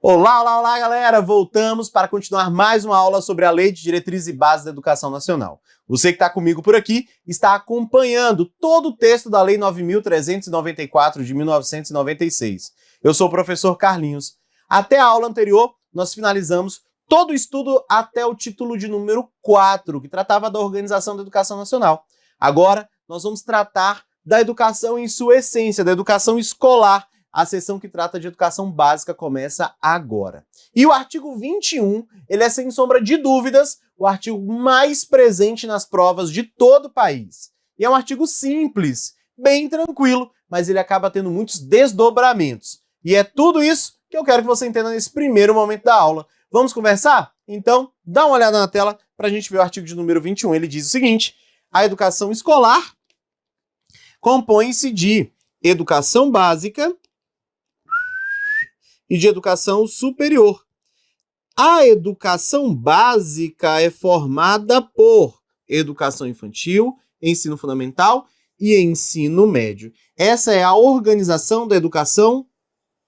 Olá, olá, olá, galera! Voltamos para continuar mais uma aula sobre a Lei de Diretrizes e Bases da Educação Nacional. Você que está comigo por aqui está acompanhando todo o texto da Lei 9.394 de 1996. Eu sou o professor Carlinhos. Até a aula anterior, nós finalizamos todo o estudo até o título de número 4, que tratava da organização da educação nacional. Agora, nós vamos tratar da educação em sua essência, da educação escolar. A seção que trata de educação básica começa agora. E o artigo 21, ele é, sem sombra de dúvidas, o artigo mais presente nas provas de todo o país. E é um artigo simples, bem tranquilo, mas ele acaba tendo muitos desdobramentos. E é tudo isso que eu quero que você entenda nesse primeiro momento da aula. Vamos conversar? Então, dá uma olhada na tela para a gente ver o artigo de número 21. Ele diz o seguinte: a educação escolar compõe-se de educação básica e de educação superior. A educação básica é formada por educação infantil, ensino fundamental e ensino médio. Essa é a organização da educação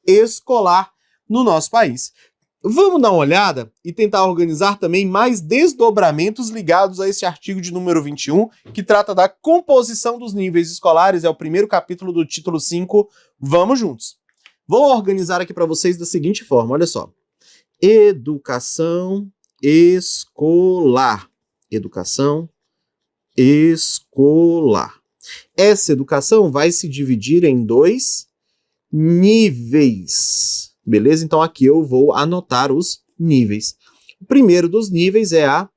escolar no nosso país. Vamos dar uma olhada e tentar organizar também mais desdobramentos ligados a esse artigo de número 21, que trata da composição dos níveis escolares, é o primeiro capítulo do título 5. Vamos juntos! Vou organizar aqui para vocês da seguinte forma, olha só. Educação escolar. Educação escolar. Essa educação vai se dividir em dois níveis. Beleza? Então aqui eu vou anotar os níveis. O primeiro dos níveis é a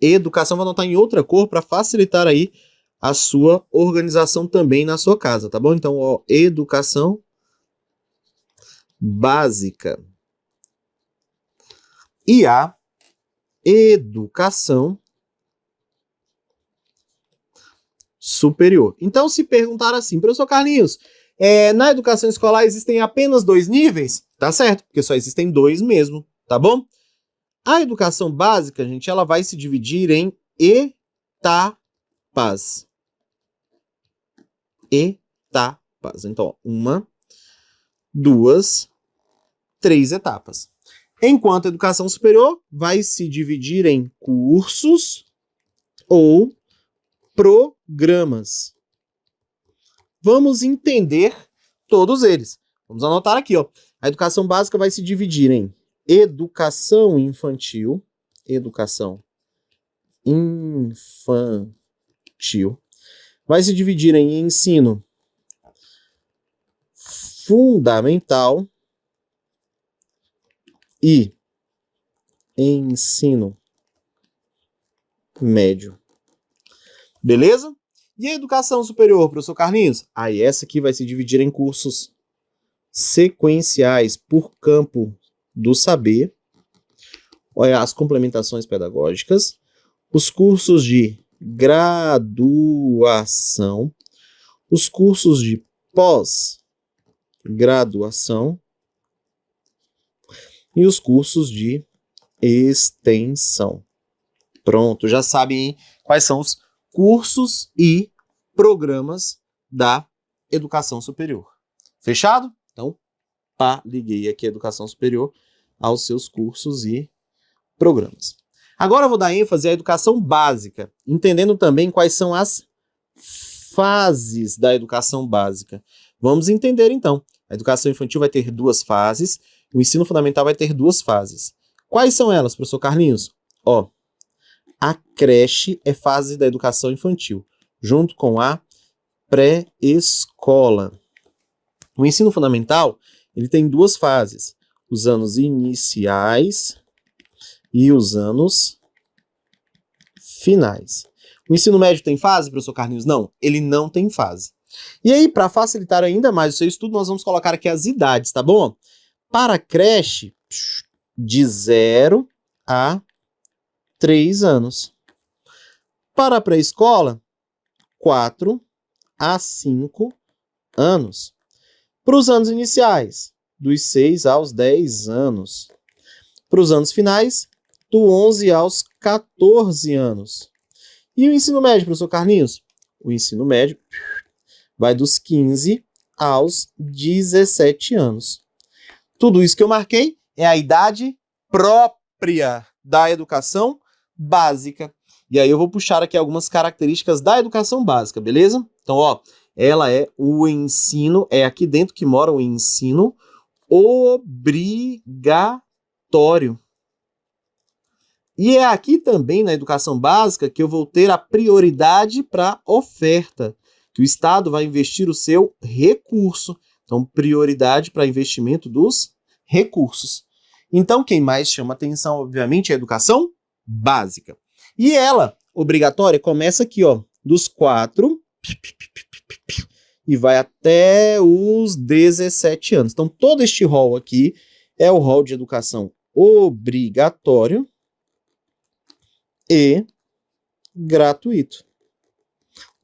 educação. Vou anotar em outra cor para facilitar aí a sua organização também na sua casa, tá bom? Então, ó, educação básica e a educação superior. Então, se perguntar assim, professor Carlinhos, na educação escolar existem apenas dois níveis? Tá certo, porque só existem dois mesmo, tá bom? A educação básica, gente, ela vai se dividir em etapas. Etapas. Então, ó, 1, 2, 3 etapas. Enquanto a educação superior vai se dividir em cursos ou programas. Vamos entender todos eles. Vamos anotar aqui, ó. A educação básica vai se dividir em educação infantil, vai se dividir em ensino fundamental e ensino médio. Beleza? E a educação superior, professor Carlinhos? Aí essa aqui vai se dividir em cursos sequenciais por campo do saber, olha, as complementações pedagógicas, os cursos de graduação, os cursos de pós-graduação e os cursos de extensão. Pronto, já sabem quais são os cursos e programas da educação superior. Fechado? Então, liguei aqui a educação superior aos seus cursos e programas. Agora eu vou dar ênfase à educação básica, entendendo também quais são as fases da educação básica. Vamos entender então. A educação infantil vai ter 2 fases, o ensino fundamental vai ter 2 fases. Quais são elas, professor Carlinhos? Ó, a creche é fase da educação infantil, junto com a pré-escola. O ensino fundamental, ele tem 2 fases, os anos iniciais e os anos finais. O ensino médio tem fase, professor Carlinhos? Não, ele não tem fase. E aí, para facilitar ainda mais o seu estudo, nós vamos colocar aqui as idades, tá bom? Para a creche, de 0 a 3 anos. Para a pré-escola, 4 a 5 anos. Para os anos iniciais, dos 6 aos 10 anos. Para os anos finais, do 11 aos 14 anos. E o ensino médio, professor Carlinhos? O ensino médio vai dos 15 aos 17 anos. Tudo isso que eu marquei é a idade própria da educação básica. E aí eu vou puxar aqui algumas características da educação básica, beleza? Então, ó, ela é o ensino, é aqui dentro que mora o ensino obrigatório. E é aqui também na educação básica que eu vou ter a prioridade para oferta, que o Estado vai investir o seu recurso. Então, prioridade para investimento dos recursos. Então, quem mais chama atenção, obviamente, é a educação básica. E ela, obrigatória, começa aqui, ó, dos 4 e vai até os 17 anos. Então, todo este rol aqui é o rol de educação obrigatório e gratuito.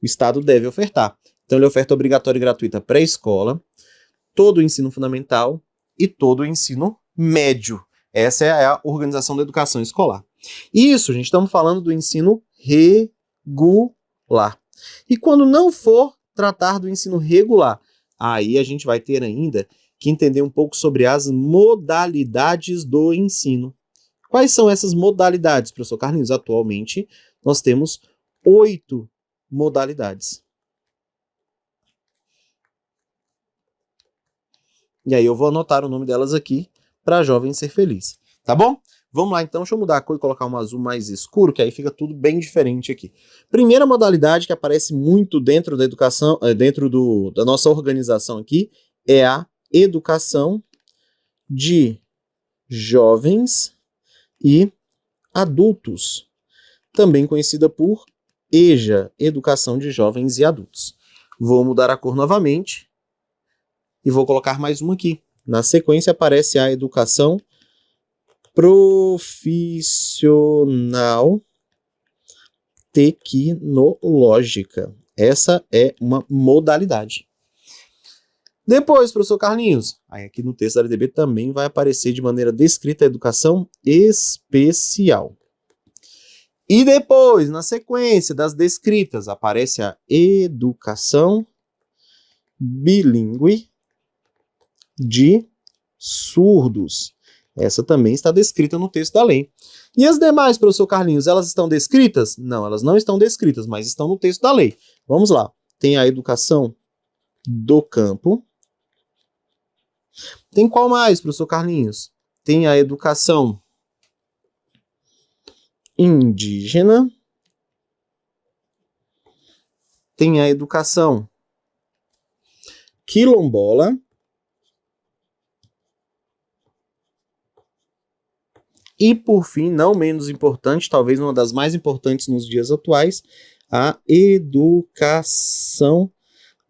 O Estado deve ofertar. Então, ele oferta obrigatória e gratuita pré-escola, todo o ensino fundamental e todo o ensino médio. Essa é a organização da educação escolar. Isso, gente, estamos falando do ensino regular. E quando não for tratar do ensino regular, aí a gente vai ter ainda que entender um pouco sobre as modalidades do ensino. Quais são essas modalidades, professor Carlinhos? Atualmente, nós temos 8 modalidades. E aí eu vou anotar o nome delas aqui para a jovem ser feliz. Tá bom? Vamos lá então, deixa eu mudar a cor e colocar um azul mais escuro, que aí fica tudo bem diferente aqui. Primeira modalidade que aparece muito dentro da educação, dentro da nossa organização aqui, é a educação de jovens e adultos, também conhecida por EJA, Educação de Jovens e Adultos. Vou mudar a cor novamente e vou colocar mais uma aqui. Na sequência aparece a educação profissional tecnológica. Essa é uma modalidade. Depois, professor Carlinhos, aí aqui no texto da LDB também vai aparecer de maneira descrita a educação especial. E depois, na sequência das descritas, aparece a educação bilíngue de surdos. Essa também está descrita no texto da lei. E as demais, professor Carlinhos, elas estão descritas? Não, elas não estão descritas, mas estão no texto da lei. Vamos lá. Tem a educação do campo. Tem qual mais, professor Carlinhos? Tem a educação indígena. Tem a educação quilombola. E, por fim, não menos importante, talvez uma das mais importantes nos dias atuais, a educação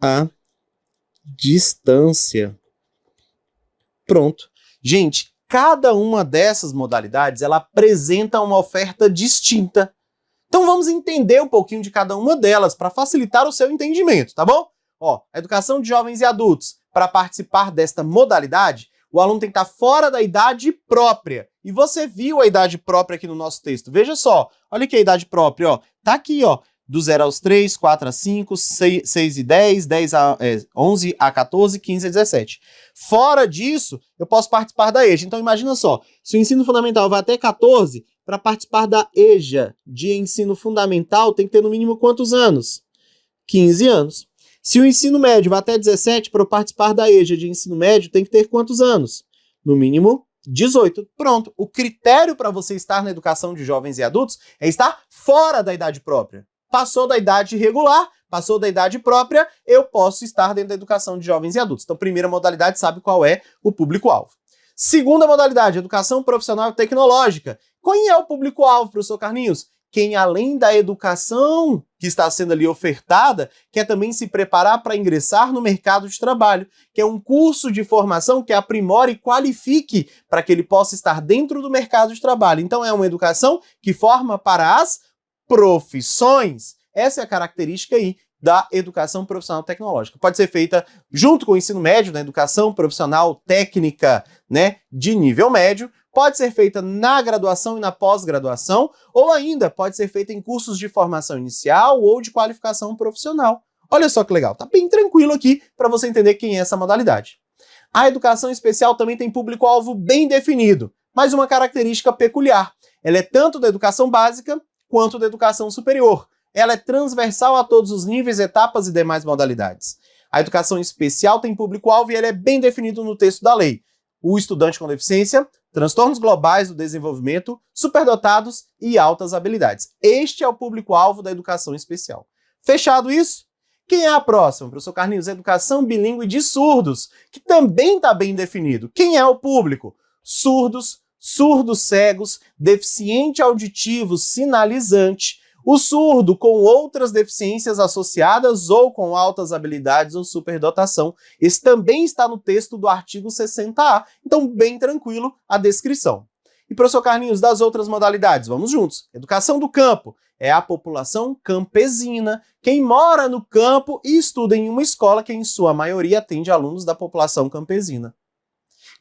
à distância. Pronto. Gente, cada uma dessas modalidades, ela apresenta uma oferta distinta. Então vamos entender um pouquinho de cada uma delas para facilitar o seu entendimento, tá bom? Ó, a educação de jovens e adultos, para participar desta modalidade, o aluno tem que estar fora da idade própria. E você viu a idade própria aqui no nosso texto. Veja só, olha aqui a idade própria, ó. Tá aqui, ó, do 0 aos 3, 4 a 5, 6 e 10, 11 a 14, 15 a 17. Fora disso, eu posso participar da EJA. Então imagina só, se o ensino fundamental vai até 14, para participar da EJA de ensino fundamental tem que ter no mínimo quantos anos? 15 anos. Se o ensino médio vai até 17, para participar da EJA de ensino médio tem que ter quantos anos? No mínimo 18. Pronto. O critério para você estar na educação de jovens e adultos é estar fora da idade própria. Passou da idade regular, passou da idade própria, eu posso estar dentro da educação de jovens e adultos. Então, primeira modalidade, sabe qual é o público-alvo. Segunda modalidade, educação profissional e tecnológica. Quem é o público-alvo, professor Carlinhos? Quem, além da educação que está sendo ali ofertada, quer também se preparar para ingressar no mercado de trabalho, que é um curso de formação que aprimore e qualifique para que ele possa estar dentro do mercado de trabalho. Então, é uma educação que forma para as profissões. Essa é a característica aí da educação profissional tecnológica. Pode ser feita junto com o ensino médio, na educação profissional técnica, né, de nível médio, pode ser feita na graduação e na pós-graduação, ou ainda pode ser feita em cursos de formação inicial ou de qualificação profissional. Olha só que legal, tá bem tranquilo aqui para você entender quem é essa modalidade. A educação especial também tem público-alvo bem definido, mas uma característica peculiar. Ela é tanto da educação básica quanto da educação superior. Ela é transversal a todos os níveis, etapas e demais modalidades. A educação especial tem público-alvo e ele é bem definido no texto da lei. O estudante com deficiência, transtornos globais do desenvolvimento, superdotados e altas habilidades. Este é o público-alvo da educação especial. Fechado isso? Quem é a próxima, professor Carlinhos? Educação bilíngue de surdos, que também está bem definido. Quem é o público? Surdos, surdos cegos, deficiente auditivo sinalizante, o surdo com outras deficiências associadas ou com altas habilidades ou superdotação. Esse também está no texto do artigo 60A, então bem tranquilo a descrição. E professor Carlinhos, das outras modalidades, vamos juntos. Educação do campo é a população campesina, quem mora no campo e estuda em uma escola que em sua maioria atende alunos da população campesina.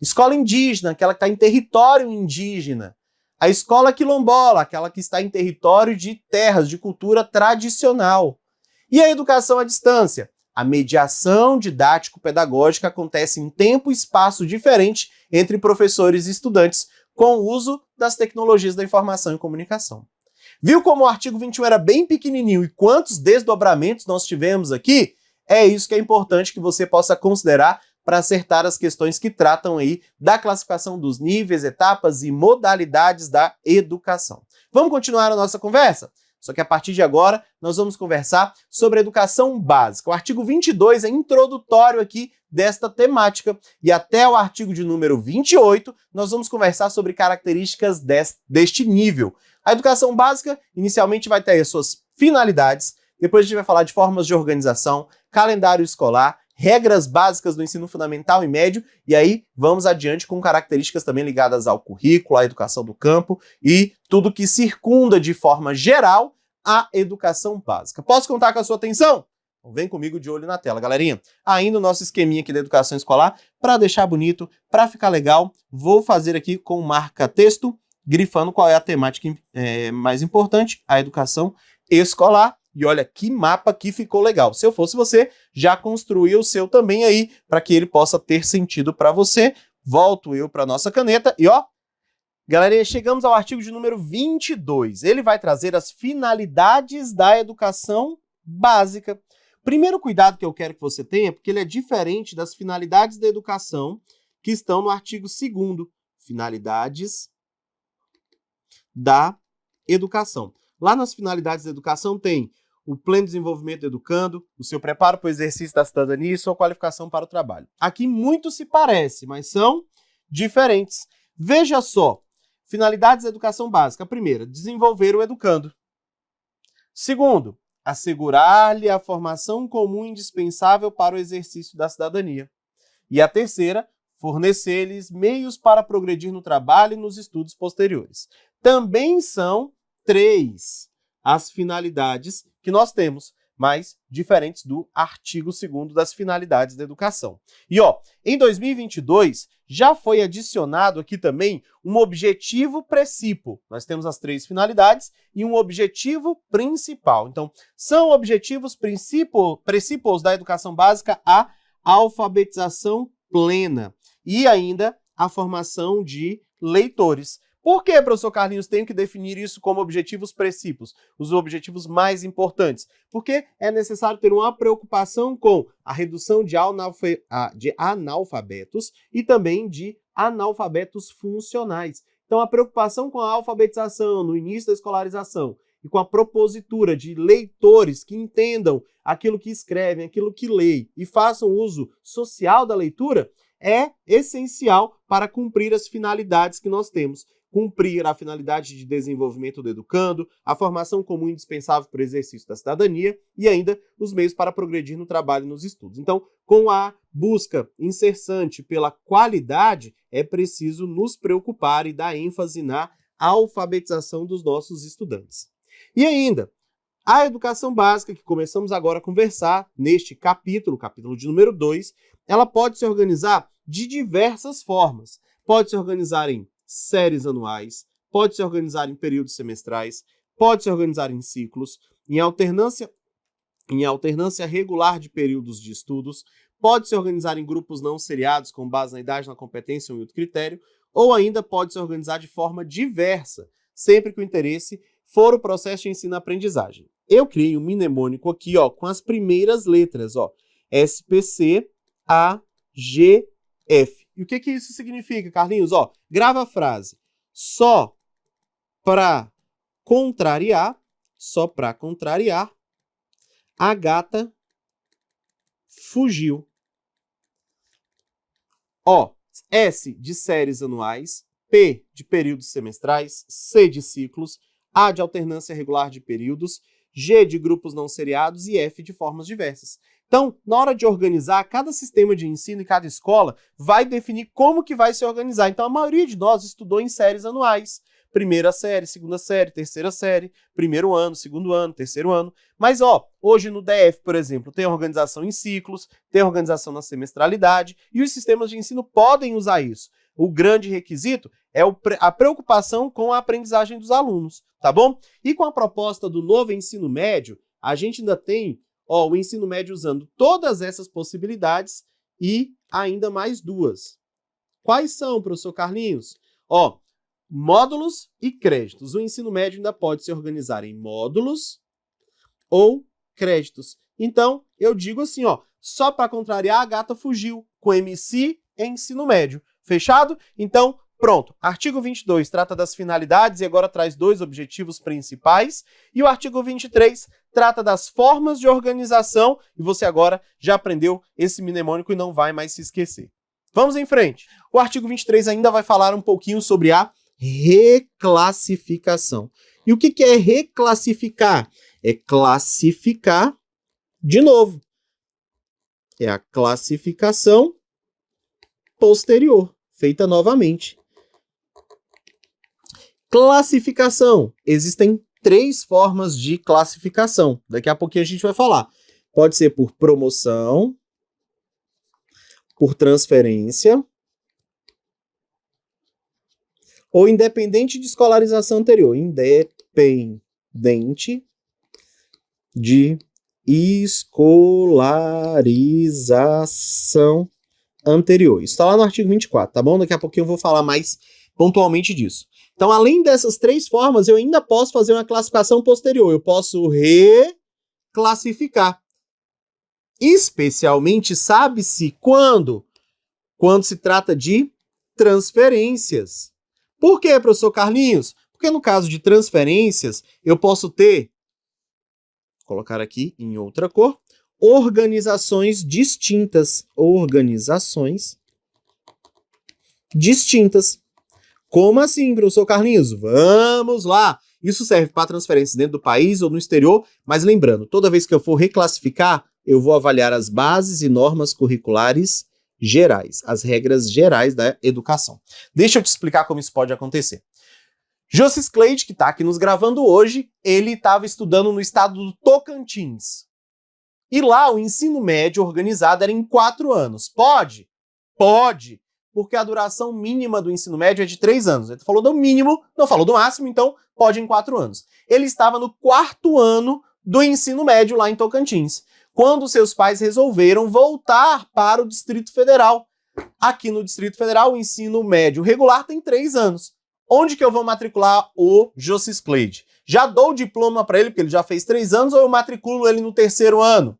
Escola indígena, aquela que está em território indígena. A escola quilombola, aquela que está em território de terras, de cultura tradicional. E a educação à distância? A mediação didático-pedagógica acontece em tempo e espaço diferente entre professores e estudantes, com o uso das tecnologias da informação e comunicação. Viu como o artigo 21 era bem pequenininho e quantos desdobramentos nós tivemos aqui? É isso que é importante que você possa considerar para acertar as questões que tratam aí da classificação dos níveis, etapas e modalidades da educação. Vamos continuar a nossa conversa? Só que a partir de agora nós vamos conversar sobre a educação básica. O artigo 22 é introdutório aqui desta temática e até o artigo de número 28 nós vamos conversar sobre características deste nível. A educação básica inicialmente vai ter as suas finalidades, depois a gente vai falar de formas de organização, calendário escolar, regras básicas do ensino fundamental e médio, e aí vamos adiante com características também ligadas ao currículo, à educação do campo e tudo que circunda de forma geral a educação básica. Posso contar com a sua atenção? Então vem comigo de olho na tela, galerinha. Ainda o nosso esqueminha aqui da educação escolar, para deixar bonito, para ficar legal, vou fazer aqui com marca-texto, grifando qual é a temática mais importante, a educação escolar. E olha que mapa que ficou legal. Se eu fosse você, já construiu o seu também aí, para que ele possa ter sentido para você. Volto eu para nossa caneta e ó, galerinha, chegamos ao artigo de número 22. Ele vai trazer as finalidades da educação básica. Primeiro cuidado que eu quero que você tenha, porque ele é diferente das finalidades da educação que estão no artigo 2º. Finalidades da educação. Lá nas finalidades da educação tem o pleno desenvolvimento do educando, o seu preparo para o exercício da cidadania e sua qualificação para o trabalho. Aqui muito se parece, mas são diferentes. Veja só, finalidades da educação básica. A primeira, desenvolver o educando. Segundo, assegurar-lhe a formação comum indispensável para o exercício da cidadania. E a terceira, fornecer-lhes meios para progredir no trabalho e nos estudos posteriores. Também são 3 as finalidades que nós temos, mas diferentes do artigo 2º das finalidades da educação. E ó, em 2022 já foi adicionado aqui também um objetivo principal. Nós temos as 3 finalidades e um objetivo principal. Então, são objetivos principais da educação básica a alfabetização plena e ainda a formação de leitores. Por que, professor Carlinhos, tenho que definir isso como objetivos principais, os objetivos mais importantes? Porque é necessário ter uma preocupação com a redução de analfabetos e também de analfabetos funcionais. Então, a preocupação com a alfabetização no início da escolarização e com a propositura de leitores que entendam aquilo que escrevem, aquilo que leem e façam uso social da leitura é essencial para cumprir as finalidades que nós temos. Cumprir a finalidade de desenvolvimento do educando, a formação comum indispensável para o exercício da cidadania e ainda os meios para progredir no trabalho e nos estudos. Então, com a busca incessante pela qualidade, é preciso nos preocupar e dar ênfase na alfabetização dos nossos estudantes. E ainda, a educação básica, que começamos agora a conversar neste capítulo, capítulo de número 2, ela pode se organizar de diversas formas. Pode se organizar em séries anuais, pode se organizar em períodos semestrais, pode se organizar em ciclos, em alternância em alternância regular de períodos de estudos, pode se organizar em grupos não seriados com base na idade, na competência ou em outro critério, ou ainda pode se organizar de forma diversa, sempre que o interesse for o processo de ensino-aprendizagem. Eu criei um mnemônico aqui, ó, com as primeiras letras, ó, SPC, A, G, F. E o que isso significa, Carlinhos? Ó, grava a frase. Só para contrariar, a gata fugiu. Ó, S de séries anuais, P de períodos semestrais, C de ciclos, A de alternância regular de períodos, G de grupos não seriados e F de formas diversas. Então, na hora de organizar, cada sistema de ensino e cada escola vai definir como que vai se organizar. Então, a maioria de nós estudou em séries anuais. Primeira série, segunda série, terceira série, primeiro ano, segundo ano, terceiro ano. Mas, ó, hoje no DF, por exemplo, tem organização em ciclos, tem organização na semestralidade, e os sistemas de ensino podem usar isso. O grande requisito é a preocupação com a aprendizagem dos alunos, tá bom? E com a proposta do novo ensino médio, a gente ainda tem, ó, o ensino médio usando todas essas possibilidades e ainda mais duas. Quais são, professor Carlinhos? Ó, módulos e créditos. O ensino médio ainda pode se organizar em módulos ou créditos. Então, eu digo assim, ó, só para contrariar, a gata fugiu, com MC em ensino médio. Fechado? Então, pronto. Artigo 22 trata das finalidades e agora traz dois objetivos principais. E o artigo 23 trata das formas de organização e você agora já aprendeu esse mnemônico e não vai mais se esquecer. Vamos em frente. O artigo 23 ainda vai falar um pouquinho sobre a reclassificação. E o que é reclassificar? É classificar de novo. É a classificação posterior, feita novamente. Classificação. Existem 3 formas de classificação. Daqui a pouquinho a gente vai falar. Pode ser por promoção, por transferência, ou independente de escolarização anterior. Independente de escolarização anterior. Isso está lá no artigo 24, tá bom? Daqui a pouquinho eu vou falar mais pontualmente disso. Então, além dessas 3 formas, eu ainda posso fazer uma classificação posterior. Eu posso reclassificar. Especialmente, sabe-se quando? Quando se trata de transferências. Por quê, professor Carlinhos? Porque no caso de transferências, eu posso ter, vou colocar aqui em outra cor, organizações distintas. Organizações distintas. Como assim, professor Carlinhos? Vamos lá! Isso serve para transferências dentro do país ou no exterior, mas lembrando, toda vez que eu for reclassificar, eu vou avaliar as bases e normas curriculares gerais, as regras gerais da educação. Deixa eu te explicar como isso pode acontecer. Jossis Cleide, que está aqui nos gravando hoje, ele estava estudando no estado do Tocantins. E lá o ensino médio organizado era em 4 anos. Pode? Pode! Porque a duração mínima do ensino médio é de 3 anos. Ele falou do mínimo, não falou do máximo, então pode em 4 anos. Ele estava no 4º ano do ensino médio lá em Tocantins, quando seus pais resolveram voltar para o Distrito Federal. Aqui no Distrito Federal, o ensino médio regular tem 3 anos. Onde que eu vou matricular o Jossis Cleide? Já dou o diploma para ele, porque ele já fez 3 anos, ou eu matriculo ele no 3º ano?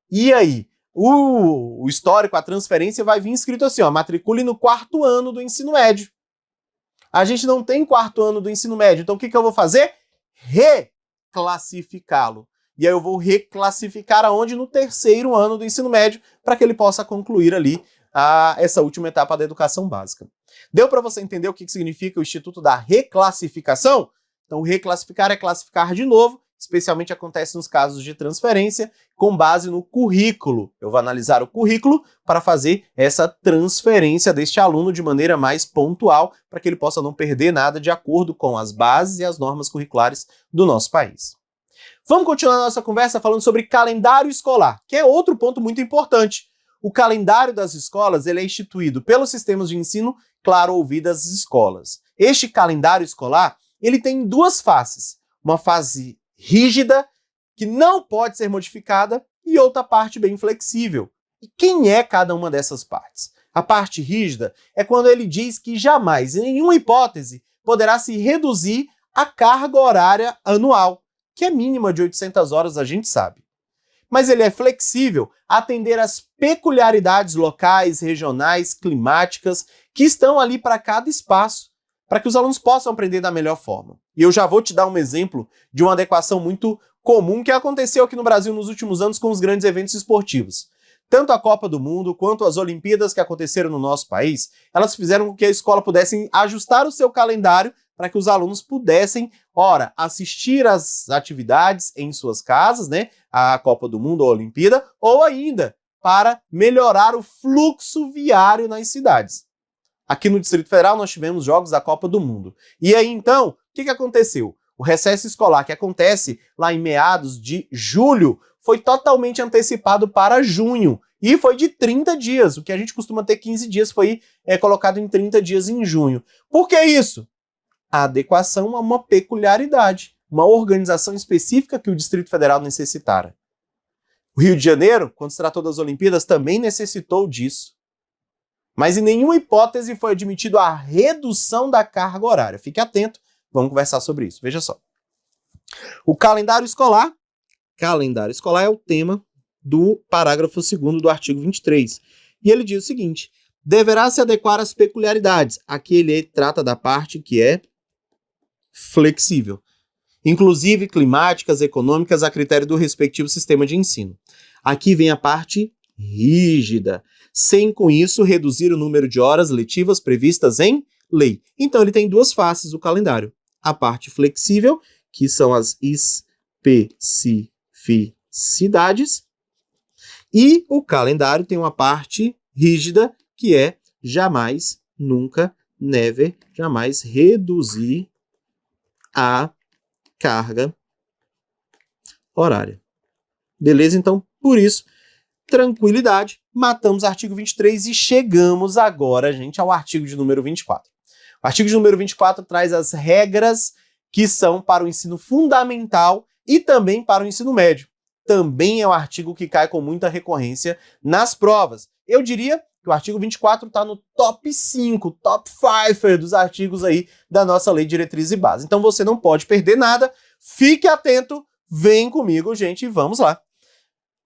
E aí? O histórico, a transferência vai vir escrito assim, ó, matricule no 4º ano do ensino médio. A gente não tem 4º ano do ensino médio, então o que eu vou fazer? Reclassificá-lo. E aí eu vou reclassificar aonde? No 3º ano do ensino médio, para que ele possa concluir ali essa última etapa da educação básica. Deu para você entender o que significa o Instituto da Reclassificação? Então, reclassificar é classificar de novo, especialmente acontece nos casos de transferência, com base no currículo. Eu vou analisar o currículo para fazer essa transferência deste aluno de maneira mais pontual, para que ele possa não perder nada de acordo com as bases e as normas curriculares do nosso país. Vamos continuar a nossa conversa falando sobre calendário escolar, que é outro ponto muito importante. O calendário das escolas ele é instituído pelos sistemas de ensino, claro, ouvidas as escolas. Este calendário escolar ele tem 2 faces. Uma fase rígida que não pode ser modificada, e outra parte bem flexível. E quem é cada uma dessas partes? A parte rígida é quando ele diz que jamais, em nenhuma hipótese, poderá se reduzir a carga horária anual, que é mínima de 800 horas, a gente sabe. Mas ele é flexível a atender às peculiaridades locais, regionais, climáticas, que estão ali para cada espaço, para que os alunos possam aprender da melhor forma. E eu já vou te dar um exemplo de uma adequação muito comum que aconteceu aqui no Brasil nos últimos anos com os grandes eventos esportivos. Tanto a Copa do Mundo quanto as Olimpíadas que aconteceram no nosso país, elas fizeram com que a escola pudesse ajustar o seu calendário para que os alunos pudessem, ora, assistir às atividades em suas casas, né, a Copa do Mundo ou a Olimpíada, ou ainda para melhorar o fluxo viário nas cidades. Aqui no Distrito Federal nós tivemos jogos da Copa do Mundo. E aí então, o que aconteceu? O recesso escolar que acontece lá em meados de julho foi totalmente antecipado para junho e foi de 30 dias. O que a gente costuma ter 15 dias foi colocado em 30 dias em junho. Por que isso? A adequação a uma peculiaridade, uma organização específica que o Distrito Federal necessitara. O Rio de Janeiro, quando se tratou das Olimpíadas, também necessitou disso. Mas em nenhuma hipótese foi admitido a redução da carga horária. Fique atento, vamos conversar sobre isso. Veja só. O calendário escolar é o tema do parágrafo 2º do artigo 23. E ele diz o seguinte: deverá se adequar às peculiaridades. Aqui ele trata da parte que é flexível, inclusive climáticas, econômicas, a critério do respectivo sistema de ensino. Aqui vem a parte rígida, sem com isso reduzir o número de horas letivas previstas em lei. Então ele tem duas faces o calendário. A parte flexível, que são as especificidades, e o calendário tem uma parte rígida, que é jamais, nunca, never, jamais reduzir a carga horária. Beleza? Então, por isso, tranquilidade, matamos o artigo 23 e chegamos agora, gente, ao artigo de número 24. O artigo de número 24 traz as regras que são para o ensino fundamental e também para o ensino médio. Também é um artigo que cai com muita recorrência nas provas. Eu diria que o artigo 24 está no top 5, top 5 dos artigos aí da nossa Lei de Diretriz e Base. Então você não pode perder nada, fique atento, vem comigo, gente, e vamos lá.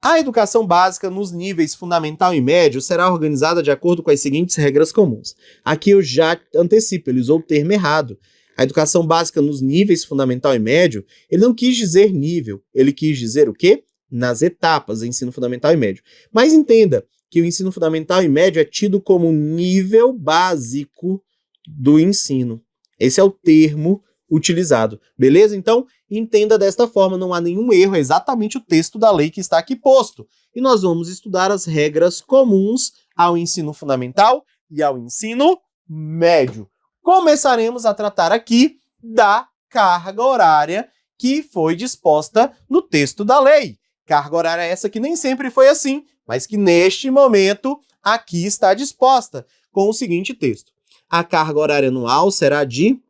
A educação básica nos níveis fundamental e médio será organizada de acordo com as seguintes regras comuns. Aqui eu já antecipo, ele usou o termo errado. A educação básica nos níveis fundamental e médio, ele não quis dizer nível, ele quis dizer o quê? Nas etapas, ensino fundamental e médio. Mas entenda que o ensino fundamental e médio é tido como nível básico do ensino. Esse é o termo utilizado, beleza? Então, entenda desta forma, não há nenhum erro, é exatamente o texto da lei que está aqui posto. E nós vamos estudar as regras comuns ao ensino fundamental e ao ensino médio. Começaremos a tratar aqui da carga horária que foi disposta no texto da lei. Carga horária essa que nem sempre foi assim, mas que neste momento aqui está disposta com o seguinte texto. A carga horária anual será de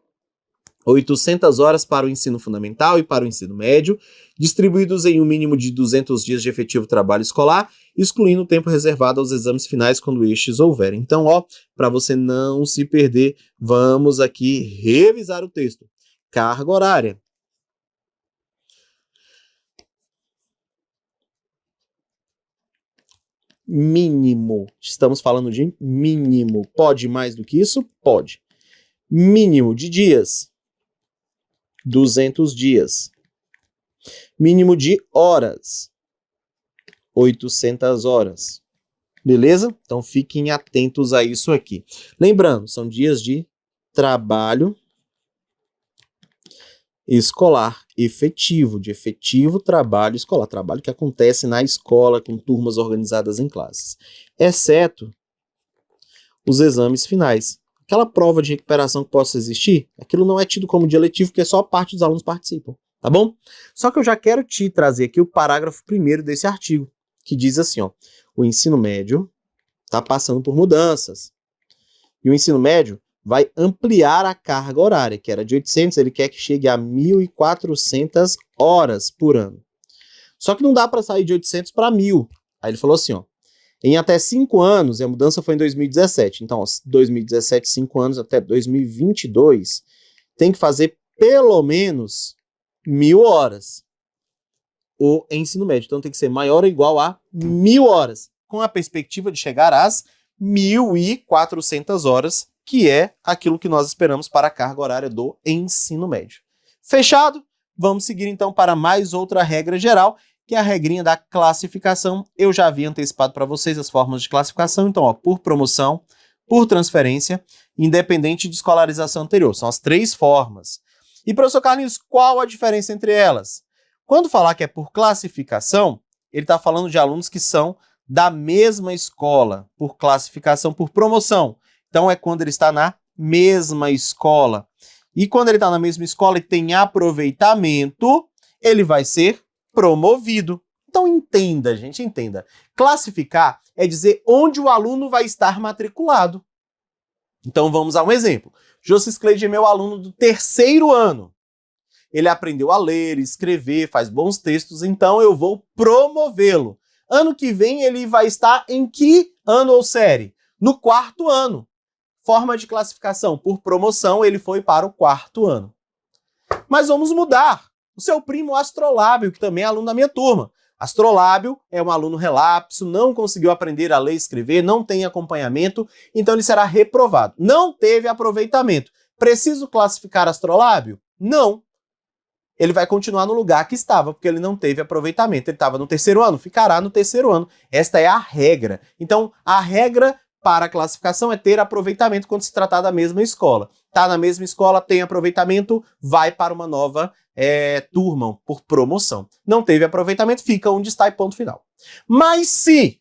800 horas para o ensino fundamental e para o ensino médio, distribuídos em um mínimo de 200 dias de efetivo trabalho escolar, excluindo o tempo reservado aos exames finais quando estes houverem. Então, para você não se perder, vamos aqui revisar o texto. Carga horária. Mínimo. Estamos falando de mínimo. Pode mais do que isso? Pode. Mínimo de dias. 200 dias. Mínimo de horas. 800 horas. Beleza? Então fiquem atentos a isso aqui. Lembrando, são dias de trabalho escolar efetivo, de efetivo trabalho escolar, trabalho que acontece na escola com turmas organizadas em classes, exceto os exames finais. Aquela prova de recuperação que possa existir, aquilo não é tido como dia letivo, porque só parte dos alunos participam, tá bom? Só que eu já quero te trazer aqui o parágrafo 1º desse artigo, que diz assim, o ensino médio está passando por mudanças. E o ensino médio vai ampliar a carga horária, que era de 800, ele quer que chegue a 1.400 horas por ano. Só que não dá para sair de 800 para 1.000. Aí ele falou assim, ó, em até 5 anos, e a mudança foi em 2017, então, ó, 2017, 5 anos, até 2022, tem que fazer pelo menos 1.000 horas o ensino médio. Então tem que ser maior ou igual a 1.000 horas, com a perspectiva de chegar às 1.400 horas, que é aquilo que nós esperamos para a carga horária do ensino médio. Fechado? Vamos seguir então para mais outra regra geral, que é a regrinha da classificação. Eu já havia antecipado para vocês as formas de classificação, então, ó, por promoção, por transferência, independente de escolarização anterior. São as 3 formas. E, professor Carlinhos, qual a diferença entre elas? Quando falar que é por classificação, ele está falando de alunos que são da mesma escola, por classificação, por promoção. Então, é quando ele está na mesma escola. E quando ele está na mesma escola e tem aproveitamento, ele vai ser promovido. Então entenda, gente, entenda. Classificar é dizer onde o aluno vai estar matriculado. Então vamos a um exemplo. Jossis Cleide é meu aluno do 3º ano. Ele aprendeu a ler, escrever, faz bons textos, então eu vou promovê-lo. Ano que vem ele vai estar em que ano ou série? No 4º ano. Forma de classificação, por promoção, ele foi para o 4º ano. Mas vamos mudar. O seu primo Astrolábio, que também é aluno da minha turma. Astrolábio é um aluno relapso, não conseguiu aprender a ler e escrever, não tem acompanhamento, então ele será reprovado. Não teve aproveitamento. Preciso classificar Astrolábio? Não. Ele vai continuar no lugar que estava, porque ele não teve aproveitamento. Ele estava no 3º ano, ficará no 3º ano. Esta é a regra. Então, a regra para a classificação é ter aproveitamento quando se tratar da mesma escola. Está na mesma escola, tem aproveitamento, vai para uma nova turma, por promoção. Não teve aproveitamento, fica onde está e ponto final. Mas se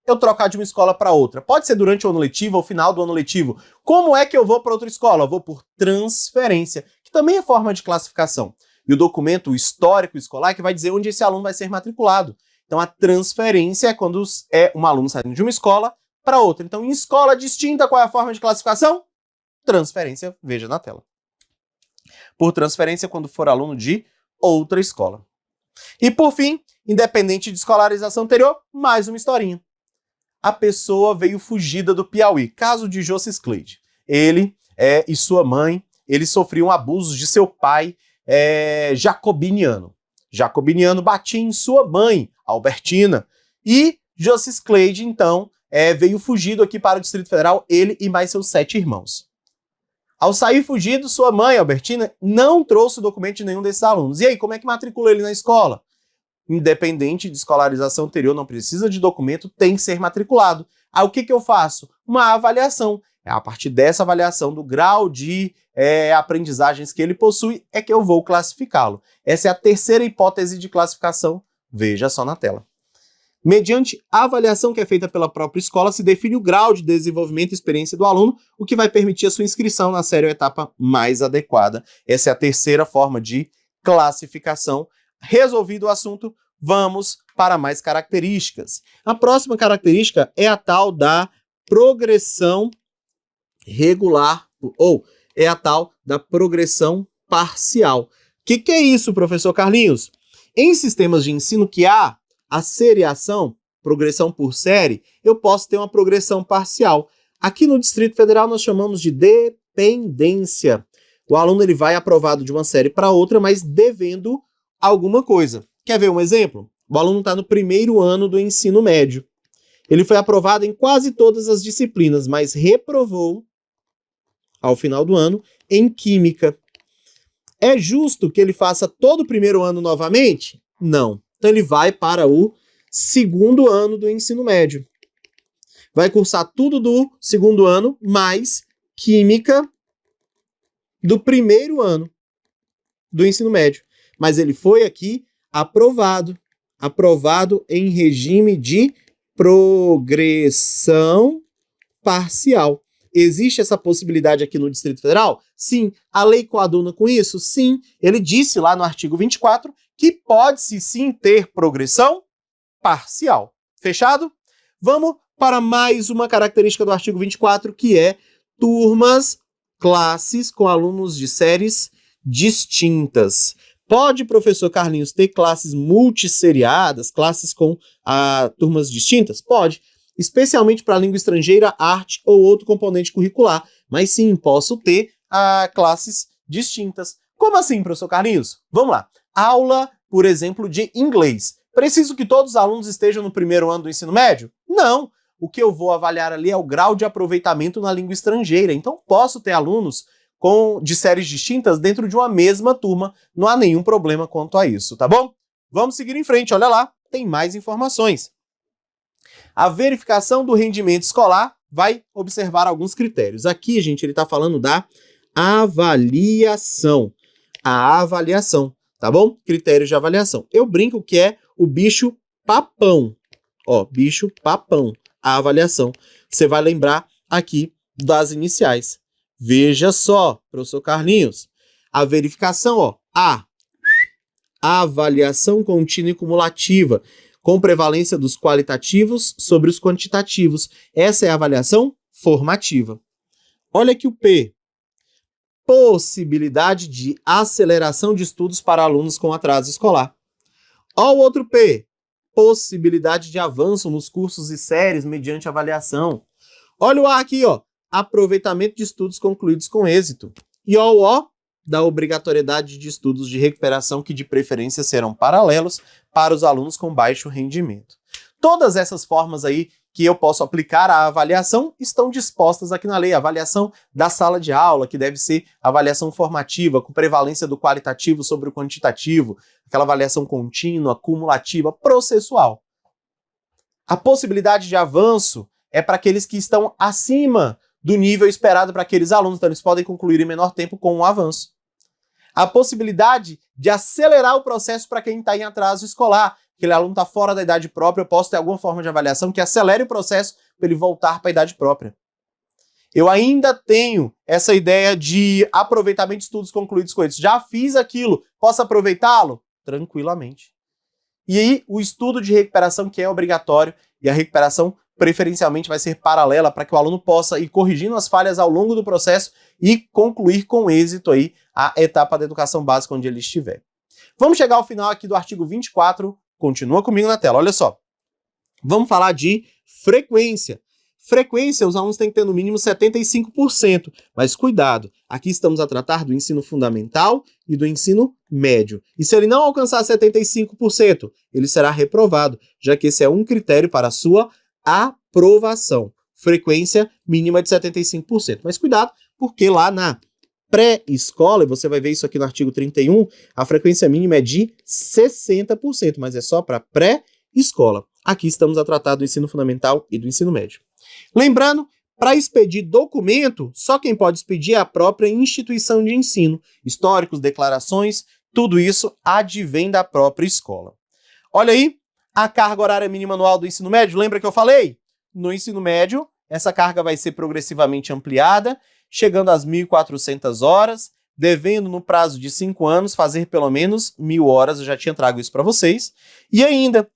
eu trocar de uma escola para outra, pode ser durante o ano letivo ou final do ano letivo, como é que eu vou para outra escola? Eu vou por transferência, que também é forma de classificação. E o documento histórico escolar é que vai dizer onde esse aluno vai ser matriculado. Então a transferência é quando é um aluno saindo de uma escola para outra. Então, em escola distinta, qual é a forma de classificação? Transferência, veja na tela. Por transferência, quando for aluno de outra escola. E, por fim, independente de escolarização anterior, mais uma historinha. A pessoa veio fugida do Piauí. Caso de Jossis Cleide. Ele e sua mãe, eles sofriam abusos de seu pai jacobiniano. Jacobiniano batia em sua mãe, Albertina. E Jossis Cleide, então, veio fugido aqui para o Distrito Federal, ele e mais seus 7 irmãos. Ao sair fugido, sua mãe, Albertina, não trouxe o documento de nenhum desses alunos. E aí, como é que matricula ele na escola? Independente de escolarização anterior, não precisa de documento, tem que ser matriculado. Aí o que eu faço? Uma avaliação. A partir dessa avaliação do grau de aprendizagens que ele possui, é que eu vou classificá-lo. Essa é a terceira hipótese de classificação. Veja só na tela. Mediante a avaliação que é feita pela própria escola, se define o grau de desenvolvimento e experiência do aluno, o que vai permitir a sua inscrição na série ou etapa mais adequada. Essa é a terceira forma de classificação. Resolvido o assunto, vamos para mais características. A próxima característica é a tal da progressão regular, ou é a tal da progressão parcial. O que é isso, professor Carlinhos? Em sistemas de ensino que há a seriação, progressão por série, eu posso ter uma progressão parcial. Aqui no Distrito Federal nós chamamos de dependência. O aluno ele vai aprovado de uma série para outra, mas devendo alguma coisa. Quer ver um exemplo? O aluno está no 1º ano do ensino médio. Ele foi aprovado em quase todas as disciplinas, mas reprovou, ao final do ano, em Química. É justo que ele faça todo o 1º ano novamente? Não. Então ele vai para o 2º ano do ensino médio. Vai cursar tudo do 2º ano, mais Química do 1º ano do ensino médio. Mas ele foi aqui aprovado em regime de progressão parcial. Existe essa possibilidade aqui no Distrito Federal? Sim. A lei coaduna com isso? Sim. Ele disse lá no artigo 24 que pode-se sim ter progressão parcial. Fechado? Vamos para mais uma característica do artigo 24, que é turmas, classes com alunos de séries distintas. Pode, professor Carlinhos, ter classes multisseriadas, classes com turmas distintas? Pode, especialmente para língua estrangeira, arte ou outro componente curricular. Mas sim, posso ter classes distintas. Como assim, professor Carlinhos? Vamos lá. Aula, por exemplo, de inglês. Preciso que todos os alunos estejam no primeiro ano do ensino médio? Não. O que eu vou avaliar ali é o grau de aproveitamento na língua estrangeira. Então, posso ter alunos de séries distintas dentro de uma mesma turma. Não há nenhum problema quanto a isso, tá bom? Vamos seguir em frente. Olha lá, tem mais informações. A verificação do rendimento escolar vai observar alguns critérios. Aqui, gente, ele está falando da avaliação. A avaliação, tá bom? Critérios de avaliação. Eu brinco que é o bicho papão. Ó, bicho papão. A avaliação. Você vai lembrar aqui das iniciais. Veja só, professor Carlinhos. A verificação, ó. A avaliação contínua e cumulativa, com prevalência dos qualitativos sobre os quantitativos. Essa é a avaliação formativa. Olha aqui o P. Possibilidade de aceleração de estudos para alunos com atraso escolar. Olha o outro P. Possibilidade de avanço nos cursos e séries mediante avaliação. Olha o A aqui, ó. Aproveitamento de estudos concluídos com êxito. E olha o O da obrigatoriedade de estudos de recuperação que de preferência serão paralelos para os alunos com baixo rendimento. Todas essas formas aí que eu posso aplicar à avaliação estão dispostas aqui na lei. A avaliação da sala de aula, que deve ser avaliação formativa, com prevalência do qualitativo sobre o quantitativo, aquela avaliação contínua, cumulativa, processual. A possibilidade de avanço é para aqueles que estão acima do nível esperado para aqueles alunos, então eles podem concluir em menor tempo com um avanço. A possibilidade de acelerar o processo para quem está em atraso escolar. Aquele aluno está fora da idade própria, eu posso ter alguma forma de avaliação que acelere o processo para ele voltar para a idade própria. Eu ainda tenho essa ideia de aproveitamento de estudos concluídos com eles. Já fiz aquilo, posso aproveitá-lo? Tranquilamente. E aí, o estudo de recuperação que é obrigatório, e a recuperação preferencialmente vai ser paralela para que o aluno possa ir corrigindo as falhas ao longo do processo e concluir com êxito aí a etapa da educação básica onde ele estiver. Vamos chegar ao final aqui do artigo 24, continua comigo na tela, olha só. Vamos falar de frequência. Frequência, os alunos têm que ter no mínimo 75%, mas cuidado, aqui estamos a tratar do ensino fundamental e do ensino médio. E se ele não alcançar 75%, ele será reprovado, já que esse é um critério para a sua aprovação. Frequência mínima de 75%. Mas cuidado, porque lá na pré-escola, e você vai ver isso aqui no artigo 31, a frequência mínima é de 60%, mas é só para pré-escola. Aqui estamos a tratar do ensino fundamental e do ensino médio. Lembrando, para expedir documento, só quem pode expedir é a própria instituição de ensino. Históricos, declarações, tudo isso advém da própria escola. Olha aí, a carga horária mínima anual do ensino médio, lembra que eu falei? No ensino médio, essa carga vai ser progressivamente ampliada, chegando às 1.400 horas, devendo no prazo de 5 anos fazer pelo menos 1.000 horas, eu já tinha trago isso para vocês. E ainda,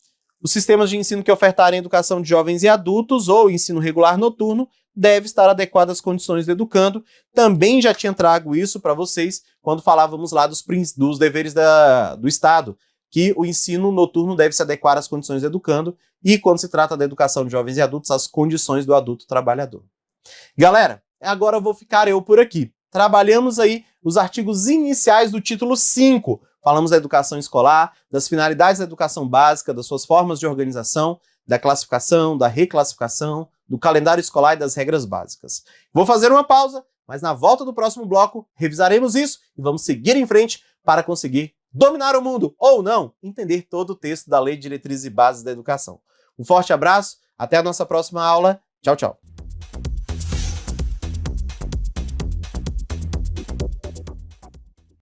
os sistemas de ensino que ofertarem educação de jovens e adultos ou ensino regular noturno deve estar adequado às condições do educando. Também já tinha trago isso para vocês quando falávamos lá dos deveres do Estado, que o ensino noturno deve se adequar às condições do educando e, quando se trata da educação de jovens e adultos, às condições do adulto trabalhador. Galera, agora eu vou ficar por aqui. Trabalhamos aí os artigos iniciais do título 5. Falamos da educação escolar, das finalidades da educação básica, das suas formas de organização, da classificação, da reclassificação, do calendário escolar e das regras básicas. Vou fazer uma pausa, mas na volta do próximo bloco revisaremos isso e vamos seguir em frente para conseguir dominar o mundo, ou não, entender todo o texto da Lei de Diretrizes e Bases da Educação. Um forte abraço, até a nossa próxima aula. Tchau, tchau.